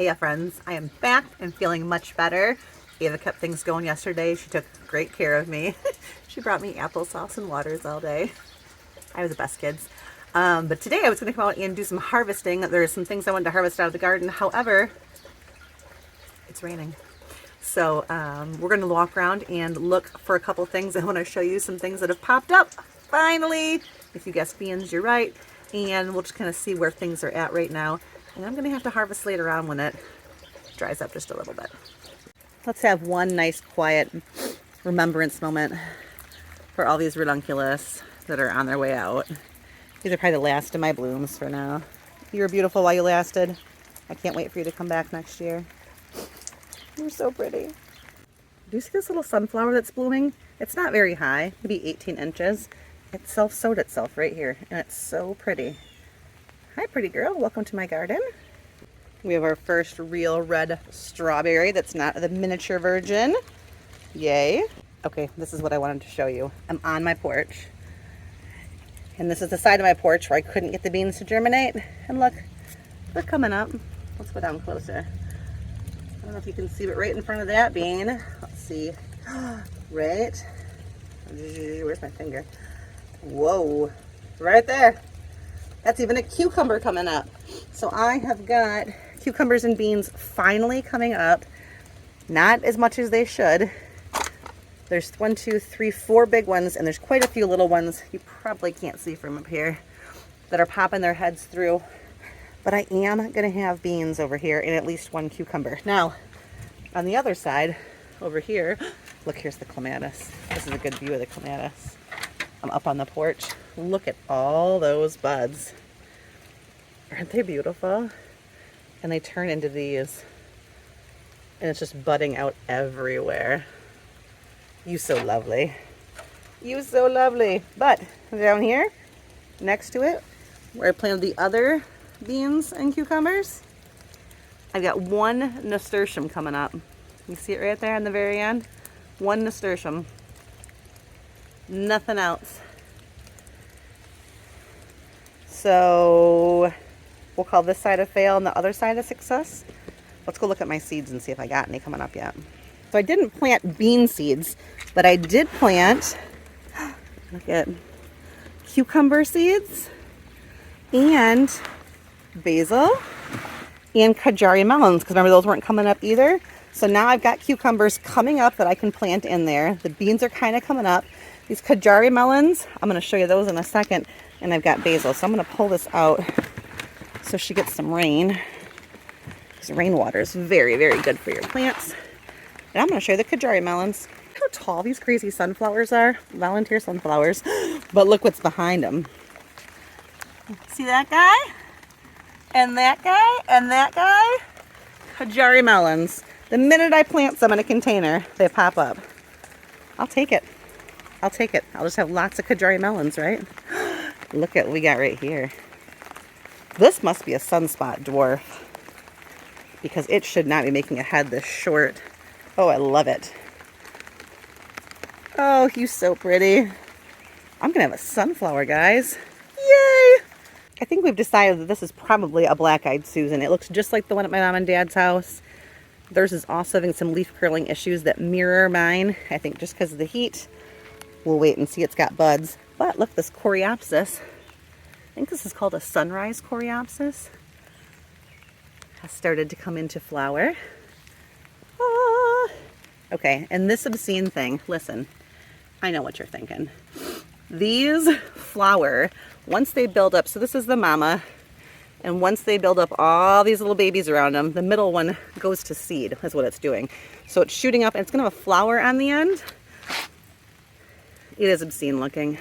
Hey friends, I am back and feeling much better. Ava kept things going yesterday. She took great care of me. She brought me applesauce and waters all day. I was the best kids. But today I was going to come out and do some harvesting. There's some things I wanted to harvest out of the garden. However, it's raining. So we're going to walk around and look for a couple things. I want to show you some things that have popped up. Finally, if you guessed beans, you're right. And we'll just kind of see where things are at right now. And I'm going to have to harvest later on when it dries up just a little bit. Let's have one nice quiet remembrance moment for all these ranunculus that are on their way out. These are probably the last of my blooms for now. You were beautiful while you lasted. I can't wait for you to come back next year. You're so pretty. Do you see this little sunflower that's blooming? It's not very high, maybe 18 inches. It self-sowed itself right here, and it's so pretty. Hi, pretty girl. Welcome to my garden. We have our first real red strawberry that's not the miniature version. Yay. Okay, this is what I wanted to show you. I'm on my porch. And this is the side of my porch where I couldn't get the beans to germinate. And look, they're coming up. Let's go down closer. I don't know if you can see, but right in front of that bean, let's see. Right. Where's my finger? Whoa. Right there. That's even a cucumber coming up. So I have got cucumbers and beans finally coming up. Not as much as they should. There's 1, 2, 3, 4 big ones, and there's quite a few little ones you probably can't see from up here that are popping their heads through. But I am going to have beans over here and at least 1 cucumber. Now, on the other side, over here, look, here's the clematis. This is a good view of the clematis. I'm up on the porch. Look at all those buds. Aren't they beautiful? And they turn into these. And it's just budding out everywhere. You so lovely. You so lovely. But down here, next to it, where I planted the other beans and cucumbers, I've got 1 nasturtium coming up. You see it right there on the very end? 1 nasturtium. Nothing else. So we'll call this side a fail and the other side a success. Let's go look at my seeds and see if I got any coming up yet. So I didn't plant bean seeds, but I did plant, look at, cucumber seeds and basil and Kajari melons, because remember those weren't coming up either. So now I've got cucumbers coming up that I can plant in there. The beans are kind of coming up. These Kajari melons, I'm going to show you those in a second. And I've got basil. So I'm going to pull this out so she gets some rain. Because rainwater is very, very good for your plants. And I'm going to show you the Kajari melons. Look how tall these crazy sunflowers are. Volunteer sunflowers. But look what's behind them. See that guy? And that guy? And that guy? Kajari melons. The minute I plant some in a container, they pop up. I'll take it. I'll take it. I'll just have lots of Kajari melons, right? Look at what we got right here. This must be a sunspot dwarf because it should not be making a head this short. Oh, I love it. Oh, he's so pretty. I'm going to have a sunflower, guys. Yay! I think we've decided that this is probably a black-eyed Susan. It looks just like the one at my mom and dad's house. Theirs is also having some leaf curling issues that mirror mine. I think just because of the heat. We'll wait and see. It's got buds. But look, this coreopsis. I think this is called a sunrise coreopsis. Has started to come into flower. Ah. Okay, and this obscene thing. Listen, I know what you're thinking. These flower, once they build up, so this is the mama, and once they build up all these little babies around them, the middle one goes to seed, is what it's doing. So it's shooting up, and it's going to have a flower on the end. It is obscene looking.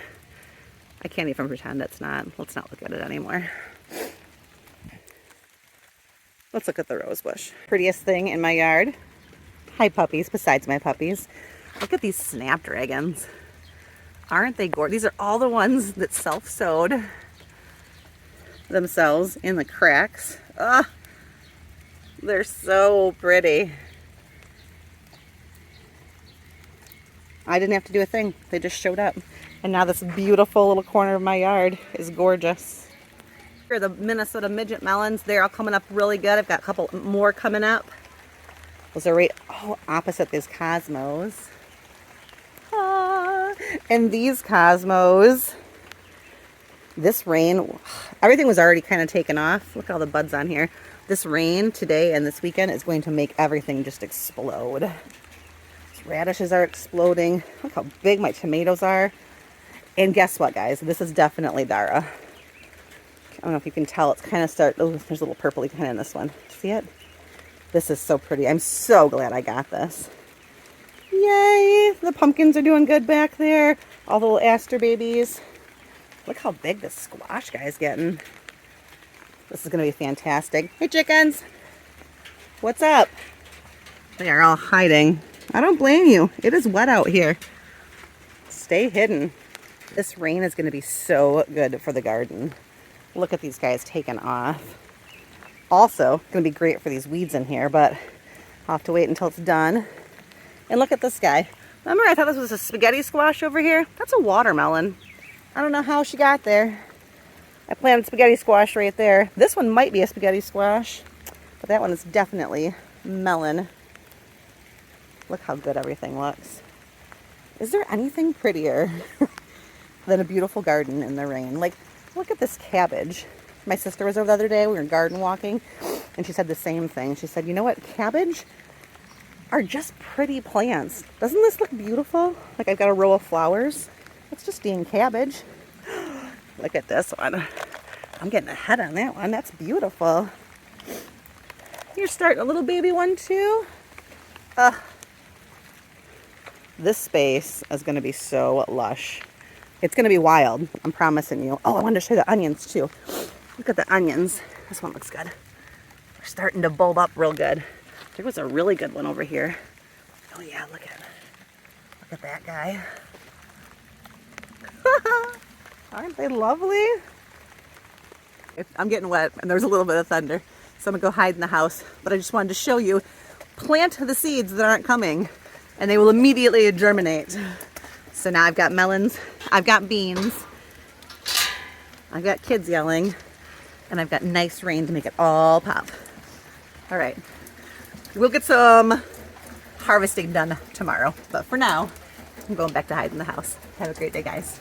I can't even pretend it's not. Let's not look at it anymore. Let's look at the rose bush. Prettiest thing in my yard. Hi puppies, besides my puppies. Look at these snapdragons. Aren't they gorgeous? These are all the ones that self-sowed themselves in the cracks. Ah, they're so pretty. I didn't have to do a thing. They just showed up. And now this beautiful little corner of my yard is gorgeous. Here are the Minnesota midget melons. They're all coming up really good. I've got a couple more coming up. Those are right opposite these cosmos. Ah, and these cosmos, this rain, everything was already kind of taken off. Look at all the buds on here. This rain today and this weekend is going to make everything just explode. These radishes are exploding. Look how big my tomatoes are. And guess what, guys? This is definitely Dara. I don't know if you can tell. It's kind of oh, there's a little purpley kind of in this one. See it? This is so pretty. I'm so glad I got this. Yay! The pumpkins are doing good back there. All the little aster babies. Look how big this squash guy's getting. This is going to be fantastic. Hey, chickens. What's up? They are all hiding. I don't blame you. It is wet out here. Stay hidden. This rain is going to be so good for the garden. Look at these guys taking off. Also, going to be great for these weeds in here, but I'll have to wait until it's done. And look at this guy. Remember I thought this was a spaghetti squash over here? That's a watermelon. I don't know how she got there. I planted spaghetti squash right there. This one might be a spaghetti squash, but that one is definitely melon. Look how good everything looks. Is there anything prettier than a beautiful garden in the rain? Like, look at this cabbage. My sister was over the other day, we were garden walking, and she said the same thing. She said, you know what, cabbage are just pretty plants. Doesn't this look beautiful? Like I've got a row of flowers. It's just being cabbage. Look at this one. I'm getting ahead on that one. That's beautiful. You're starting a little baby one too. This space is going to be so lush. It's going to be wild. I'm promising you. Oh, I wanted to show you the onions too. Look at the onions. This one looks good. They're starting to bulb up real good. There was a really good one over here. Oh yeah, look at that guy. Aren't they lovely? I'm getting wet and there's a little bit of thunder, so I'm gonna go hide in the house. But I just wanted to show you, plant the seeds that aren't coming and they will immediately germinate. So now I've got melons, I've got beans, I've got kids yelling, and I've got nice rain to make it all pop. All right, we'll get some harvesting done tomorrow, but for now, I'm going back to hide in the house. Have a great day, guys.